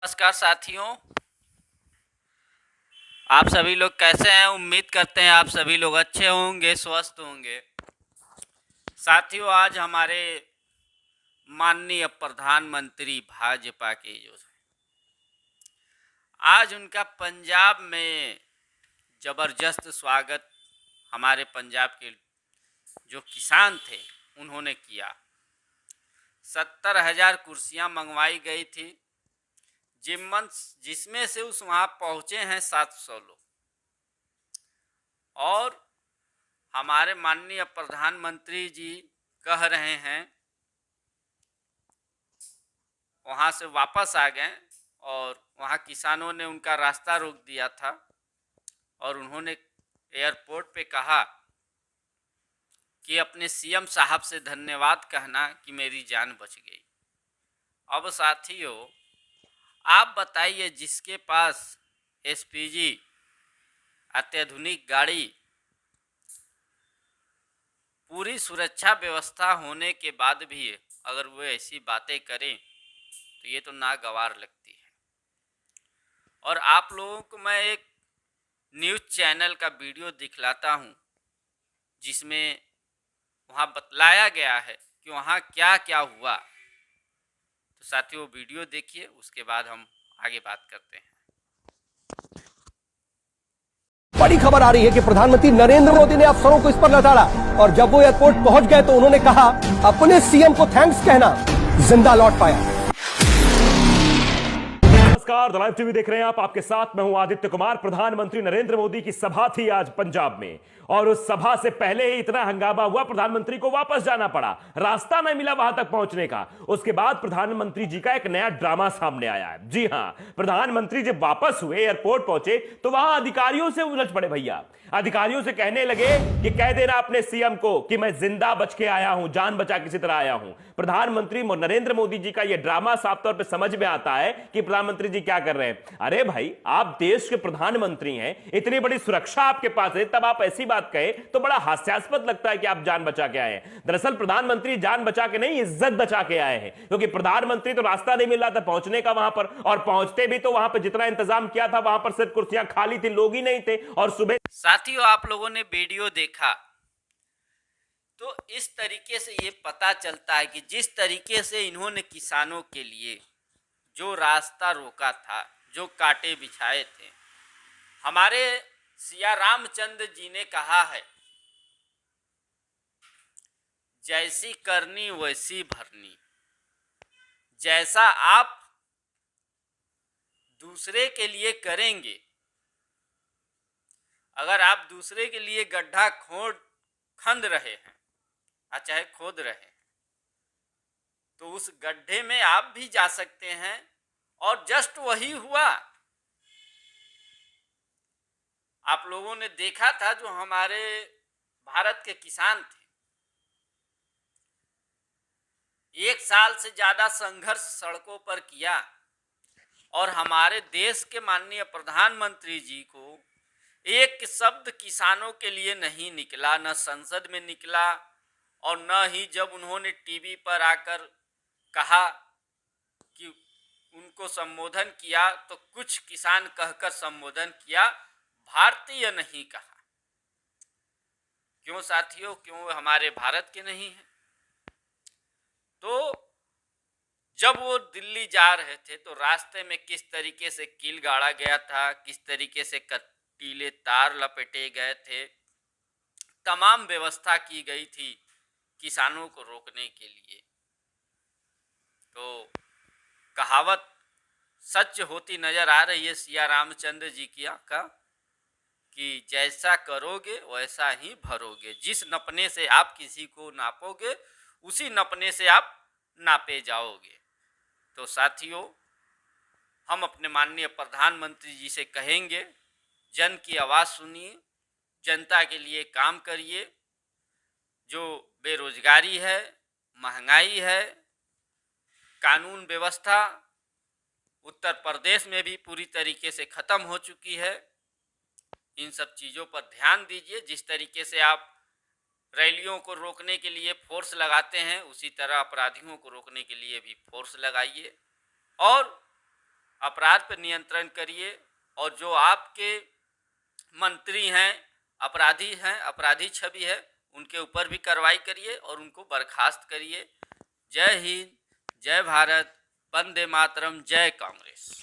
नमस्कार साथियों। आप सभी लोग कैसे हैं? उम्मीद करते हैं आप सभी लोग अच्छे होंगे, स्वस्थ होंगे। साथियों, आज हमारे माननीय प्रधानमंत्री भाजपा के जो आज उनका पंजाब में ज़बरदस्त स्वागत हमारे पंजाब के जो किसान थे उन्होंने किया। 70,000 कुर्सियां मंगवाई गई थी, जिसमें से उस वहाँ पहुँचे हैं 700 लोग। और हमारे माननीय प्रधानमंत्री जी कह रहे हैं वहाँ से वापस आ गए और वहाँ किसानों ने उनका रास्ता रोक दिया था और उन्होंने एयरपोर्ट पे कहा कि अपने सीएम साहब से धन्यवाद कहना कि मेरी जान बच गई। अब साथियों, आप बताइए, जिसके पास एसपीजी अत्याधुनिक गाड़ी, पूरी सुरक्षा व्यवस्था होने के बाद भी अगर वो ऐसी बातें करें तो ये तो नागवार लगती है। और आप लोगों को मैं एक न्यूज़ चैनल का वीडियो दिखलाता हूँ जिसमें वहाँ बतलाया गया है कि वहाँ क्या क्या हुआ। तो साथियों, वीडियो देखिए, उसके बाद हम आगे बात करते हैं। बड़ी खबर आ रही है कि प्रधानमंत्री नरेंद्र मोदी ने अफसरों को इस पर लताड़ा और जब वो एयरपोर्ट पहुंच गए तो उन्होंने कहा अपने सीएम को थैंक्स कहना जिंदा लौट पाया। नमस्कार, द लाइव टीवी देख रहे हैं आप। आपके साथ मैं हूं आदित्य कुमार। प्रधानमंत्री नरेंद्र मोदी की सभा थी आज पंजाब में और उस सभा से पहले ही इतना हंगामा हुआ, प्रधानमंत्री को वापस जाना पड़ा, रास्ता नहीं मिला वहां तक पहुंचने का। उसके बाद प्रधानमंत्री जी का एक नया ड्रामा सामने आया है। जी हां, प्रधानमंत्री जब वापस हुए, एयरपोर्ट पहुंचे तो वहां अधिकारियों से उलझ पड़े भैया। अधिकारियों से कहने लगे कि कह देना अपने सीएम को कि मैं जिंदा बच के आया हूं, जान बचा किसी तरह आया हूं। प्रधानमंत्री नरेंद्र मोदी जी का यह ड्रामा साफ तौर पर समझ में आता है कि प्रधानमंत्री जी क्या कर रहे हैं। अरे भाई, आप देश के प्रधानमंत्री हैं, इतनी बड़ी सुरक्षा आपके पास है, तब आप ऐसी बात कहे तो बड़ा हास्यास्पद लगता है कि आप जान बचा के आए हैं। दरअसल प्रधानमंत्री जान बचा के नहीं, इज्जत बचा के आए हैं, क्योंकि प्रधानमंत्री तो रास्ता नहीं मिल रहा था पहुंचने का वहां पर, और पहुंचते भी तो वहां पर जितना इंतजाम किया था वहां पर सिर्फ कुर्सियां खाली थी, लोग ही नहीं थे। और सुबह साथियों, आप लोगों ने वीडियो देखा तो इस तरीके से ये पता चलता है कि जिस तरीके से इन्होंने किसानों के लिए जो रास्ता रोका था, जो कांटे बिछाए थे, हमारे सिया रामचंद्र जी ने कहा है, जैसी करनी वैसी भरनी। जैसा आप दूसरे के लिए करेंगे, अगर आप दूसरे के लिए गड्ढा खंद रहे हैं, चाहे खोद रहे हैं, तो उस गड्ढे में आप भी जा सकते हैं। और जस्ट वही हुआ। आप लोगों ने देखा था जो हमारे भारत के किसान थे, 1 साल से ज्यादा संघर्ष सड़कों पर किया और हमारे देश के माननीय प्रधानमंत्री जी को एक शब्द किसानों के लिए नहीं निकला, न संसद में निकला और न ही जब उन्होंने टीवी पर आकर कहा कि उनको संबोधन किया तो कुछ किसान कहकर संबोधन किया, भारतीय नहीं कहा। क्यों साथियों? क्यों हमारे भारत के नहीं है? तो जब वो दिल्ली जा रहे थे तो रास्ते में किस तरीके से कील गाड़ा गया था, किस तरीके से कटीले तार लपेटे गए थे, तमाम व्यवस्था की गई थी किसानों को रोकने के लिए। तो कहावत सच होती नजर आ रही है सिया रामचंद्र जी की का कि जैसा करोगे वैसा ही भरोगे। जिस नपने से आप किसी को नापोगे उसी नपने से आप नापे जाओगे। तो साथियों, हम अपने माननीय प्रधानमंत्री जी से कहेंगे, जन की आवाज़ सुनिए, जनता के लिए काम करिए। जो बेरोजगारी है, महंगाई है, कानून व्यवस्था उत्तर प्रदेश में भी पूरी तरीके से ख़त्म हो चुकी है। इन सब चीज़ों पर ध्यान दीजिए। जिस तरीके से आप रैलियों को रोकने के लिए फोर्स लगाते हैं, उसी तरह अपराधियों को रोकने के लिए भी फोर्स लगाइए। और अपराध पर नियंत्रण करिए, और जो आपके मंत्री हैं, अपराधी छवि है, उनके ऊपर भी कार्रवाई करिए और उनको बर्खास्त करिए। जय हिंद, जय भारत, वंदे मातरम, जय कांग्रेस।